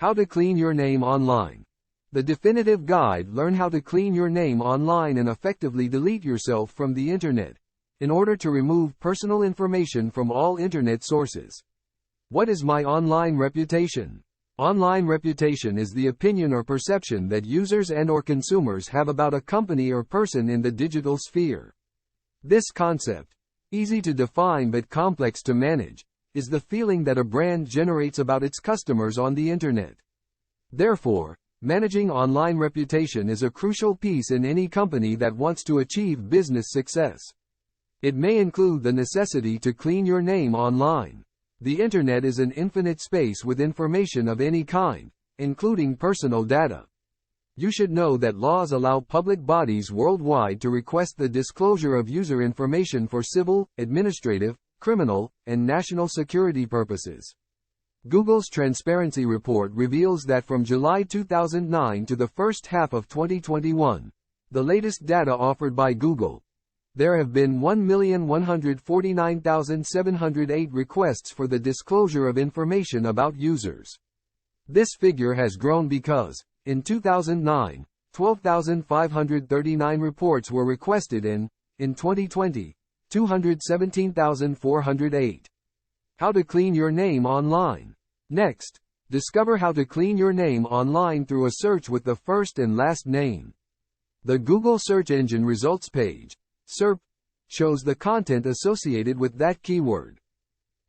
How to clean your name online. The definitive guide: learn how to clean your name online and effectively delete yourself from the internet, in order to remove personal information from all internet sources. What is my online reputation? Online reputation is the opinion or perception that users and/or consumers have about a company or person in the digital sphere. This concept, easy to define but complex to manage, is the feeling that a brand generates about its customers on the internet. Therefore, managing online reputation is a crucial piece in any company that wants to achieve business success. It may include the necessity to clean your name online. The internet is an infinite space with information of any kind, including personal data. You should know that laws allow public bodies worldwide to request the disclosure of user information for civil, administrative, criminal, and national security purposes. Google's transparency report reveals that from July 2009 to the first half of 2021, the latest data offered by Google, there have been 1,149,708 requests for the disclosure of information about users. This figure has grown because, in 2009, 12,539 reports were requested and, in 2020, 217,408. How to clean your name online. Next, discover how to clean your name online through a search with the first and last name. The Google search engine results page, SERP, shows the content associated with that keyword.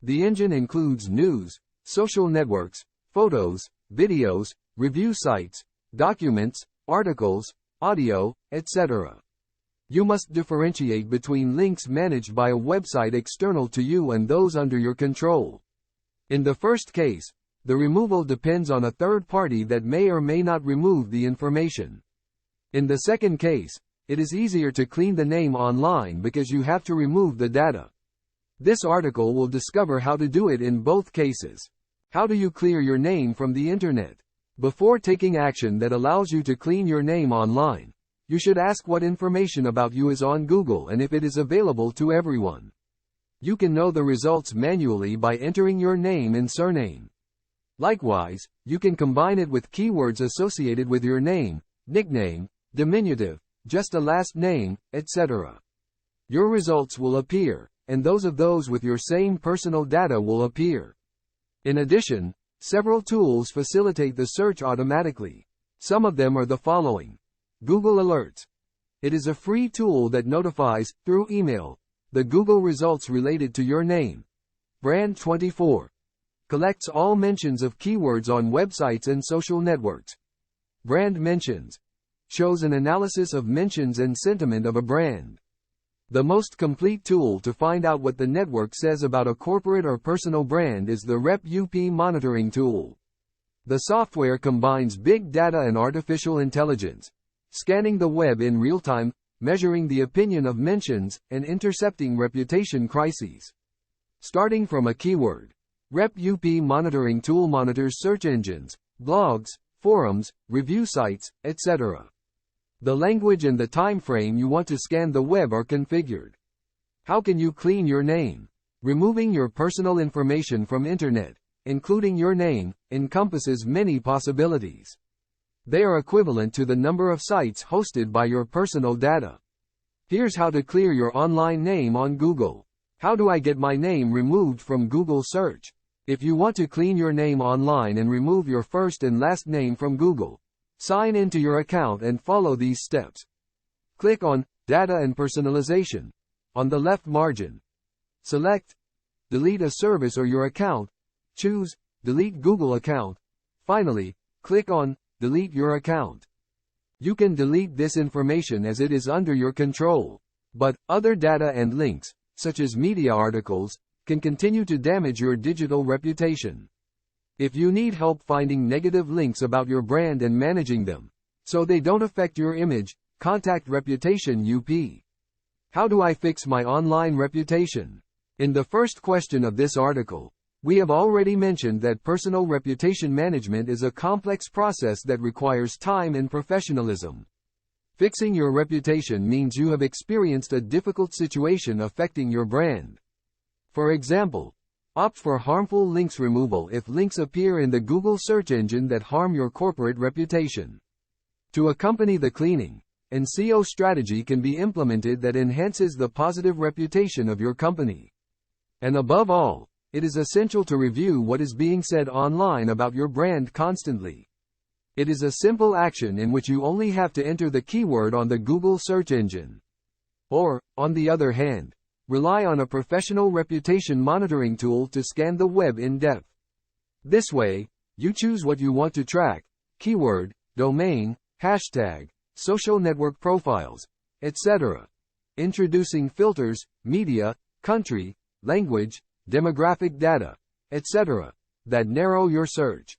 The engine includes news, social networks, photos, videos, review sites, documents, articles, audio, etc. You must differentiate between links managed by a website external to you and those under your control. In the first case, the removal depends on a third party that may or may not remove the information. In the second case, it is easier to clean the name online because you have to remove the data. This article will discover how to do it in both cases. How do you clear your name from the internet? Before taking action that allows you to clean your name online, you should ask what information about you is on Google and if it is available to everyone. You can know the results manually by entering your name and surname. Likewise, you can combine it with keywords associated with your name, nickname, diminutive, just a last name, etc. Your results will appear, and those of those with your same personal data will appear. In addition, several tools facilitate the search automatically. Some of them are the following. Google Alerts. It is a free tool that notifies, through email, the Google results related to your name. Brand24. Collects all mentions of keywords on websites and social networks. Brand Mentions. Shows an analysis of mentions and sentiment of a brand. The most complete tool to find out what the network says about a corporate or personal brand is the RepUP monitoring tool. The software combines big data and artificial intelligence, scanning the web in real time, measuring the opinion of mentions, and intercepting reputation crises. Starting from a keyword, RepUP monitoring tool monitors search engines, blogs, forums, review sites, etc. The language and the time frame you want to scan the web are configured. How can you clean your name? Removing your personal information from internet, including your name, encompasses many possibilities. They are equivalent to the number of sites hosted by your personal data. Here's how to clear your online name on Google. How do I get my name removed from Google search? If you want to clean your name online and remove your first and last name from Google, sign into your account and follow these steps. Click on Data and Personalization on the left margin. Select Delete a service or your account. Choose Delete Google account. Finally, click on Delete your account. You can delete this information as it is under your control. But other data and links, such as media articles, can continue to damage your digital reputation. If you need help finding negative links about your brand and managing them, so they don't affect your image, contact ReputationUP. How do I fix my online reputation? In the first question of this article, we have already mentioned that personal reputation management is a complex process that requires time and professionalism. Fixing your reputation means you have experienced a difficult situation affecting your brand. For example, Opt for harmful links removal if links appear in the Google search engine that harm your corporate reputation. To accompany the cleaning, an SEO strategy can be implemented that enhances the positive reputation of your company. And above all, it is essential to review what is being said online about your brand constantly. It is a simple action in which you only have to enter the keyword on the Google search engine. Or, on the other hand, rely on a professional reputation monitoring tool to scan the web in depth. This way, you choose what you want to track: keyword, domain, hashtag, social network profiles, etc. Introducing filters, media, country, language, demographic data, etc. that narrow your search.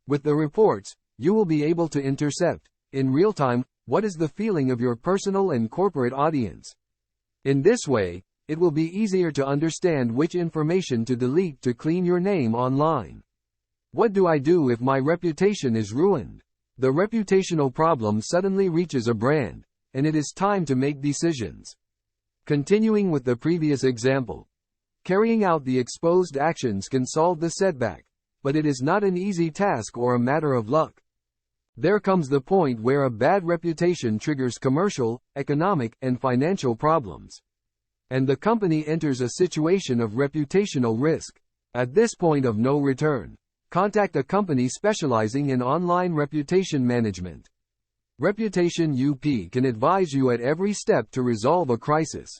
With the reports, you will be able to intercept, in real time, what is the feeling of your personal and corporate audience. In this way, it will be easier to understand which information to delete to clean your name online. What do I do if my reputation is ruined? The reputational problem suddenly reaches a brand, and it is time to make decisions. Continuing with the previous example, carrying out the exposed actions can solve the setback, but it is not an easy task or a matter of luck. There comes the point where a bad reputation triggers commercial, economic, and financial problems. And the company enters a situation of reputational risk. At this point of no return, contact a company specializing in online reputation management. ReputationUP can advise you at every step to resolve a crisis.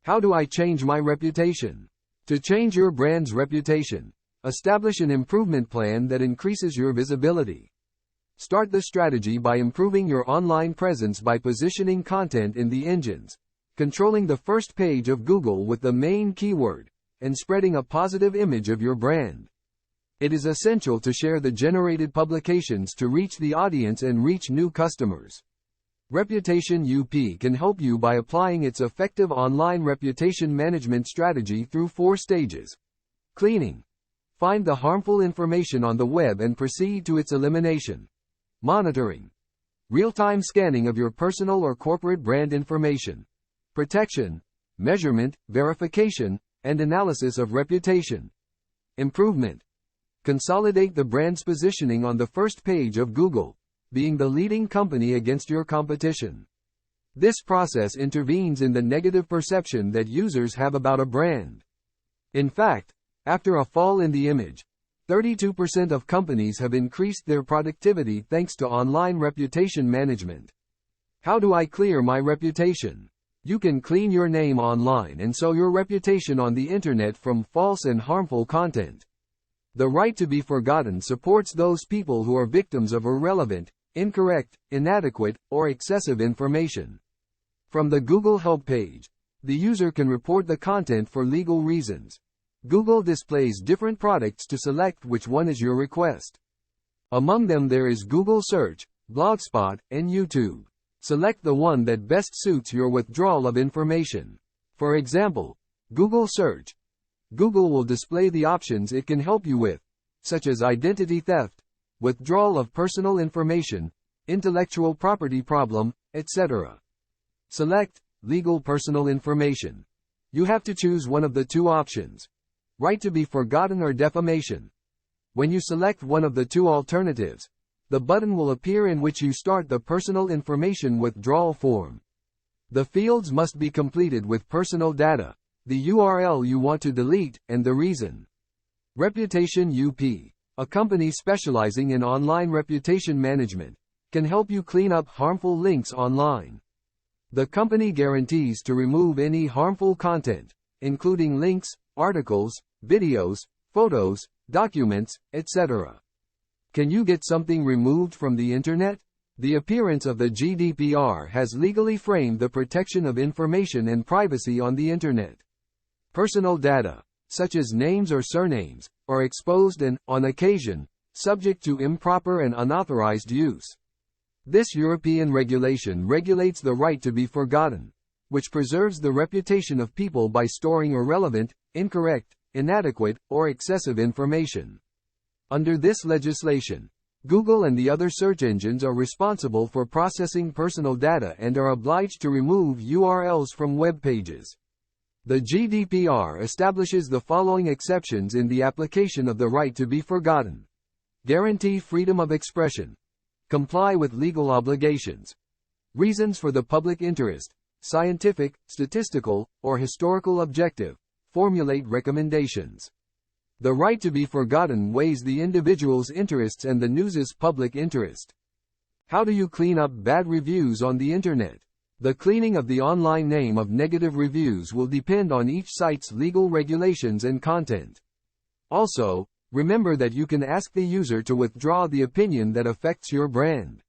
How do I change my reputation? To change your brand's reputation, establish an improvement plan that increases your visibility. Start the strategy by improving your online presence by positioning content in the engines, controlling the first page of Google with the main keyword, and spreading a positive image of your brand. It is essential to share the generated publications to reach the audience and reach new customers. ReputationUP can help you by applying its effective online reputation management strategy through 4 stages. Cleaning. Find the harmful information on the web and proceed to its elimination. Monitoring. Real-time scanning of your personal or corporate brand information. Protection. Measurement, verification, and analysis of reputation. Improvement. Consolidate the brand's positioning on the first page of Google, being the leading company against your competition. This process intervenes in the negative perception that users have about a brand. In fact, after a fall in the image, 32% of companies have increased their productivity thanks to online reputation management. How do I clear my reputation? You can clean your name online and so your reputation on the internet from false and harmful content. The right to be forgotten supports those people who are victims of irrelevant, incorrect, inadequate, or excessive information. From the Google Help page, the user can report the content for legal reasons. Google displays different products to select which one is your request. Among them there is Google Search, Blogspot, and YouTube. Select the one that best suits your withdrawal of information. For example, Google Search. Google will display the options it can help you with, such as identity theft, withdrawal of personal information, intellectual property problem, etc. Select legal personal information. You have to choose one of the 2 options: right to be forgotten or defamation. When you select one of the 2 alternatives, the button will appear in which you start the personal information withdrawal form. The fields must be completed with personal data, the URL you want to delete, and the reason. ReputationUP, a company specializing in online reputation management, can help you clean up harmful links online. The company guarantees to remove any harmful content, including links, articles, videos, photos, documents, etc. Can you get something removed from the internet? The appearance of the GDPR has legally framed the protection of information and privacy on the internet. Personal data, such as names or surnames, are exposed and, on occasion, subject to improper and unauthorized use. This European regulation regulates the right to be forgotten, which preserves the reputation of people by storing irrelevant, incorrect, inadequate, or excessive information. Under this legislation, Google and the other search engines are responsible for processing personal data and are obliged to remove URLs from web pages. The GDPR establishes the following exceptions in the application of the right to be forgotten. Guarantee freedom of expression. Comply with legal obligations. Reasons for the public interest. Scientific, statistical, or historical objective. Formulate recommendations. The right to be forgotten weighs the individual's interests and the news's public interest. How do you clean up bad reviews on the internet? The cleaning of the online name of negative reviews will depend on each site's legal regulations and content. Also, remember that you can ask the user to withdraw the opinion that affects your brand.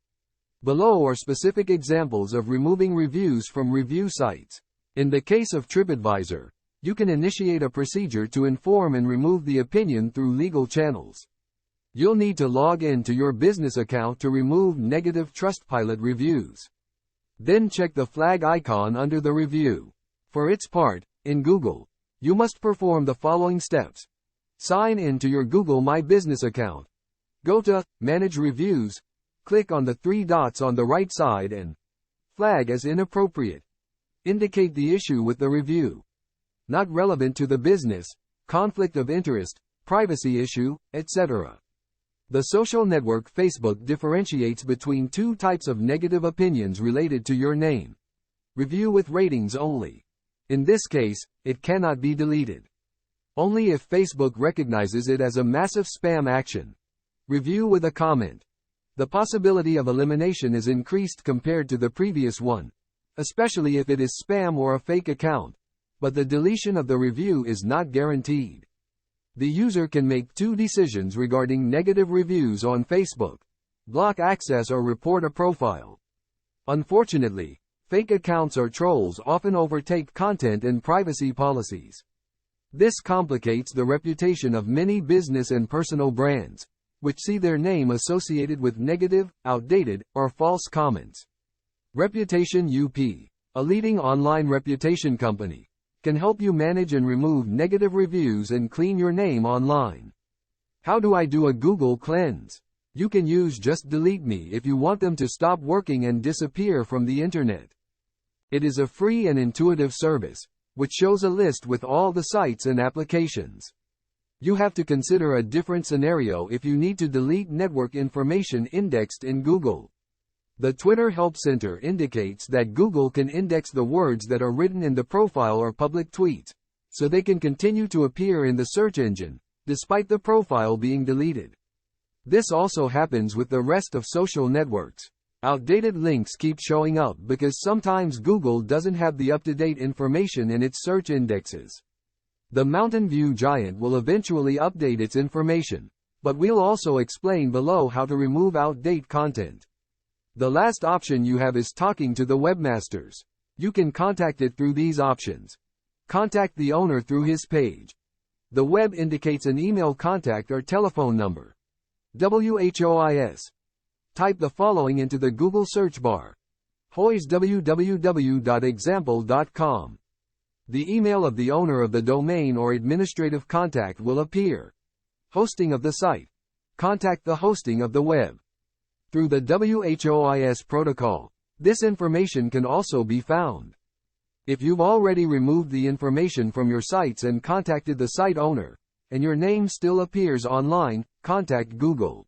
Below are specific examples of removing reviews from review sites. In the case of TripAdvisor, you can initiate a procedure to inform and remove the opinion through legal channels. You'll need to log in to your business account to remove negative Trustpilot reviews. Then check the flag icon under the review. For its part, in Google, you must perform the following steps. Sign in to your Google My Business account. Go to Manage Reviews, click on the three dots on the right side and flag as inappropriate. Indicate the issue with the review. Not relevant to the business, conflict of interest, privacy issue, etc. The social network Facebook differentiates between two types of negative opinions related to your name. Review with ratings only. In this case, it cannot be deleted. Only if Facebook recognizes it as a massive spam action. Review with a comment. The possibility of elimination is increased compared to the previous one, especially if it is spam or a fake account. But the deletion of the review is not guaranteed. The user can make two decisions regarding negative reviews on Facebook: block access or report a profile. Unfortunately, fake accounts or trolls often overtake content and privacy policies. This complicates the reputation of many business and personal brands, which see their name associated with negative, outdated, or false comments. ReputationUP, a leading online reputation company, can help you manage and remove negative reviews and clean your name online. How do I do a Google cleanse? You can use Just Delete Me if you want them to stop working and disappear from the internet. It is a free and intuitive service, which shows a list with all the sites and applications. You have to consider a different scenario if you need to delete network information indexed in Google. The Twitter Help Center indicates that Google can index the words that are written in the profile or public tweets, so they can continue to appear in the search engine, despite the profile being deleted. This also happens with the rest of social networks. Outdated links keep showing up because sometimes Google doesn't have the up-to-date information in its search indexes. The Mountain View giant will eventually update its information, but we'll also explain below how to remove outdated content. The last option you have is talking to the webmasters. You can contact it through these options. Contact the owner through his page. The web indicates an email contact or telephone number. WHOIS. Type the following into the Google search bar. HOIS www.example.com. The email of the owner of the domain or administrative contact will appear. Hosting of the site. Contact the hosting of the web. Through the WHOIS protocol, this information can also be found. If you've already removed the information from your sites and contacted the site owner, and your name still appears online, contact Google.